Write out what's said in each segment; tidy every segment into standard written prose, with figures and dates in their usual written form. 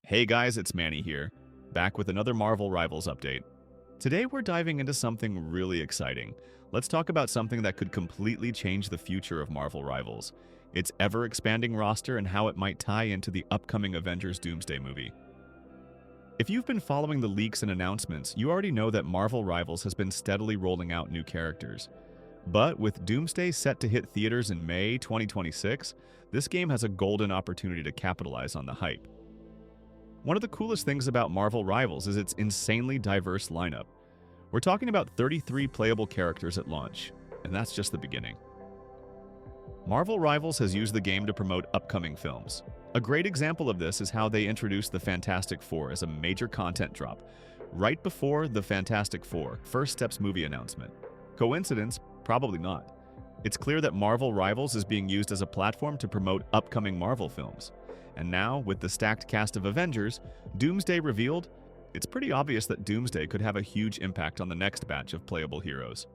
Hey guys, it's Manny here, back with another Marvel Rivals update. Today we're diving into something really exciting. Let's talk about something that could completely change the future of Marvel Rivals, its ever-expanding roster and how it might tie into the upcoming Avengers Doomsday movie. If you've been following the leaks and announcements, you already know that Marvel Rivals has been steadily rolling out new characters. But with Doomsday set to hit theaters in May 2026, this game has a golden opportunity to capitalize on the hype. One of the coolest things about Marvel Rivals is its insanely diverse lineup. We're talking about 33 playable characters at launch, and that's just the beginning. Marvel Rivals has used the game to promote upcoming films. A great example of this is how they introduced the Fantastic Four as a major content drop, right before the Fantastic Four First Steps movie announcement. Coincidence? Probably not. It's clear that Marvel Rivals is being used as a platform to promote upcoming Marvel films. And now, with the stacked cast of Avengers, Doomsday revealed, it's pretty obvious that Doomsday could have a huge impact on the next batch of playable heroes.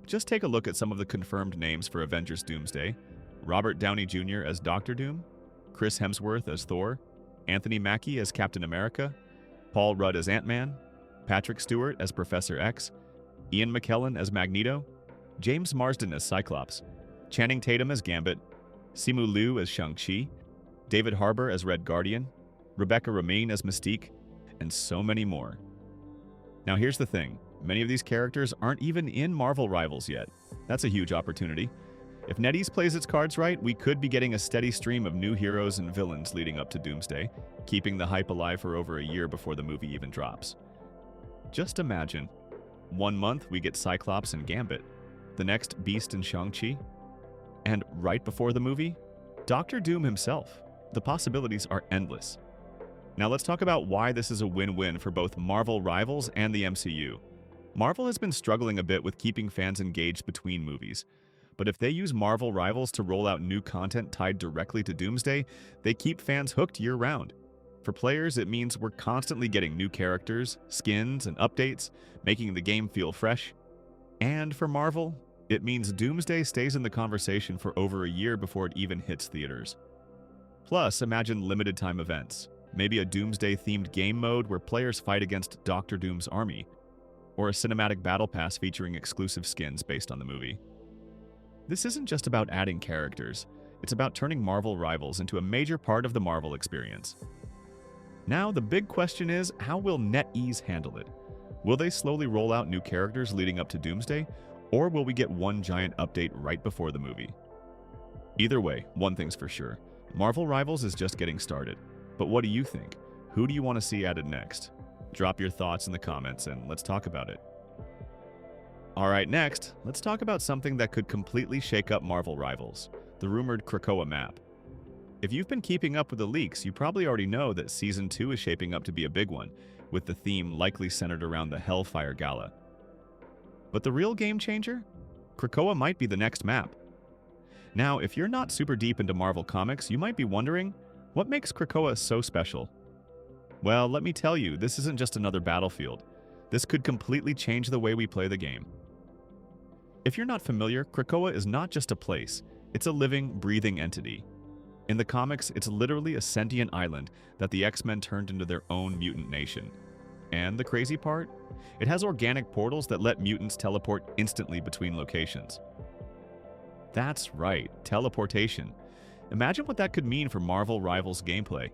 Just take a look at some of the confirmed names for Avengers Doomsday: Robert Downey Jr. as Doctor Doom, Chris Hemsworth as Thor, Anthony Mackie as Captain America, Paul Rudd as Ant-Man, Patrick Stewart as Professor X, Ian McKellen as Magneto, James Marsden as Cyclops, Channing Tatum as Gambit, Simu Liu as Shang-Chi, David Harbour as Red Guardian, Rebecca Romijn as Mystique, and so many more. Now here's the thing, many of these characters aren't even in Marvel Rivals yet. That's a huge opportunity. If NetEase plays its cards right, we could be getting a steady stream of new heroes and villains leading up to Doomsday, keeping the hype alive for over a year before the movie even drops. Just imagine, 1 month we get Cyclops and Gambit, the next Beast and Shang-Chi, and right before the movie, Doctor Doom himself. The possibilities are endless. Now let's talk about why this is a win-win for both Marvel Rivals and the MCU. Marvel has been struggling a bit with keeping fans engaged between movies, but if they use Marvel Rivals to roll out new content tied directly to Doomsday, they keep fans hooked year-round. For players, it means we're constantly getting new characters, skins, and updates, making the game feel fresh. And for Marvel, it means Doomsday stays in the conversation for over a year before it even hits theaters. Plus, imagine limited-time events, maybe a Doomsday-themed game mode where players fight against Doctor Doom's army, or a cinematic battle pass featuring exclusive skins based on the movie. This isn't just about adding characters, it's about turning Marvel Rivals into a major part of the Marvel experience. Now, the big question is, how will NetEase handle it? Will they slowly roll out new characters leading up to Doomsday, or will we get one giant update right before the movie? Either way, one thing's for sure. Marvel Rivals is just getting started. But what do you think? Who do you want to see added next? Drop your thoughts in the comments and let's talk about it. Alright, next, let's talk about something that could completely shake up Marvel Rivals, the rumored Krakoa map. If you've been keeping up with the leaks, you probably already know that Season 2 is shaping up to be a big one, with the theme likely centered around the Hellfire Gala. But the real game changer? Krakoa might be the next map. Now, if you're not super deep into Marvel Comics, you might be wondering, what makes Krakoa so special? Well, let me tell you, this isn't just another battlefield. This could completely change the way we play the game. If you're not familiar, Krakoa is not just a place, it's a living, breathing entity. In the comics, it's literally a sentient island that the X-Men turned into their own mutant nation. And the crazy part? It has organic portals that let mutants teleport instantly between locations. That's right, teleportation. Imagine what that could mean for Marvel Rivals gameplay.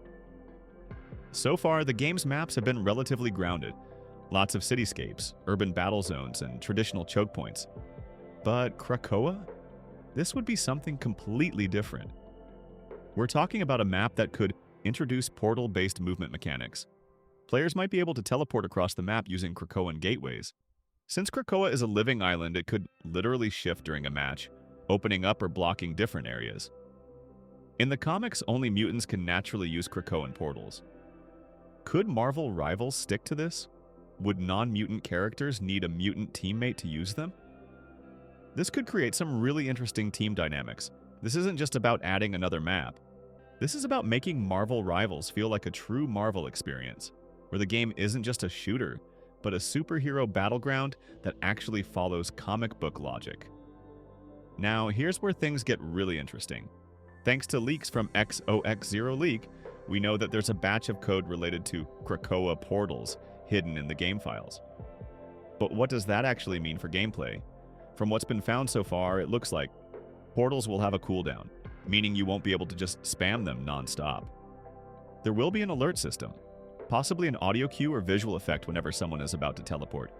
So far, the game's maps have been relatively grounded. Lots of cityscapes, urban battle zones, and traditional choke points. But Krakoa? This would be something completely different. We're talking about a map that could introduce portal-based movement mechanics. Players might be able to teleport across the map using Krakoan gateways. Since Krakoa is a living island, it could literally shift during a match, opening up or blocking different areas. In the comics, only mutants can naturally use Krakoan portals. Could Marvel Rivals stick to this? Would non-mutant characters need a mutant teammate to use them? This could create some really interesting team dynamics. This isn't just about adding another map. This is about making Marvel Rivals feel like a true Marvel experience, where the game isn't just a shooter, but a superhero battleground that actually follows comic book logic. Now, here's where things get really interesting. Thanks to leaks from XOX0 Leak, We know that there's a batch of code related to Krakoa portals hidden in the game files. But what does that actually mean for gameplay? From what's been found so far, it looks like portals will have a cooldown, meaning you won't be able to just spam them non-stop. There will be an alert system, possibly an audio cue or visual effect whenever someone is about to teleport.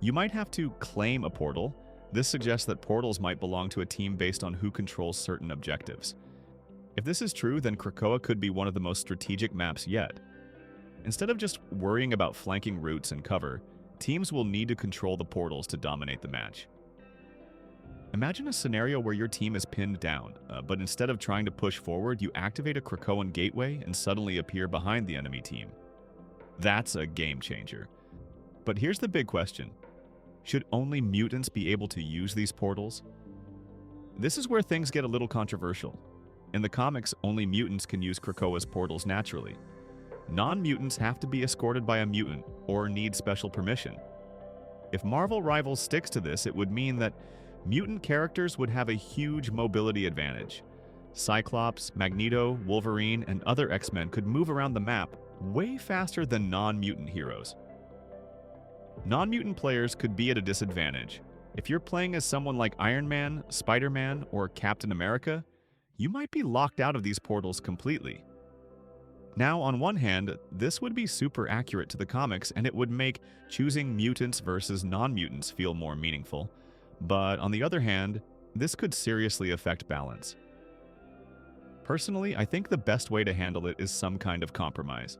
You might have to claim a portal. This suggests that portals might belong to a team based on who controls certain objectives. If this is true, then Krakoa could be one of the most strategic maps yet. Instead of just worrying about flanking routes and cover, teams will need to control the portals to dominate the match. Imagine a scenario where your team is pinned down, but instead of trying to push forward, you activate a Krakoan gateway and suddenly appear behind the enemy team. That's a game changer. But here's the big question. Should only mutants be able to use these portals? This is where things get a little controversial. In the comics, only mutants can use Krakoa's portals naturally. Non-mutants have to be escorted by a mutant or need special permission. If Marvel Rivals sticks to this, it would mean that mutant characters would have a huge mobility advantage. Cyclops, Magneto, Wolverine, and other X-Men could move around the map way faster than non-mutant heroes. Non-mutant players could be at a disadvantage. If you're playing as someone like Iron Man, Spider-Man, or Captain America, you might be locked out of these portals completely. Now, on one hand, this would be super accurate to the comics and it would make choosing mutants versus non-mutants feel more meaningful. But on the other hand, this could seriously affect balance. Personally, I think the best way to handle it is some kind of compromise.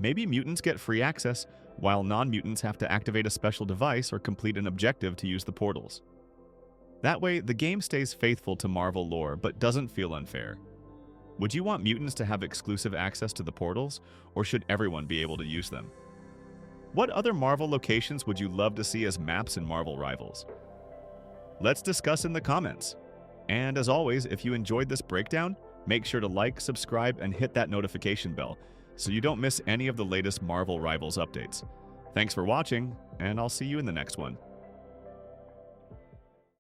Maybe mutants get free access, while non-mutants have to activate a special device or complete an objective to use the portals. That way, the game stays faithful to Marvel lore, but doesn't feel unfair. Would you want mutants to have exclusive access to the portals, or should everyone be able to use them? What other Marvel locations would you love to see as maps in Marvel Rivals? Let's discuss in the comments. And as always, if you enjoyed this breakdown, make sure to like, subscribe, and hit that notification bell so you don't miss any of the latest Marvel Rivals updates. Thanks for watching, and I'll see you in the next one.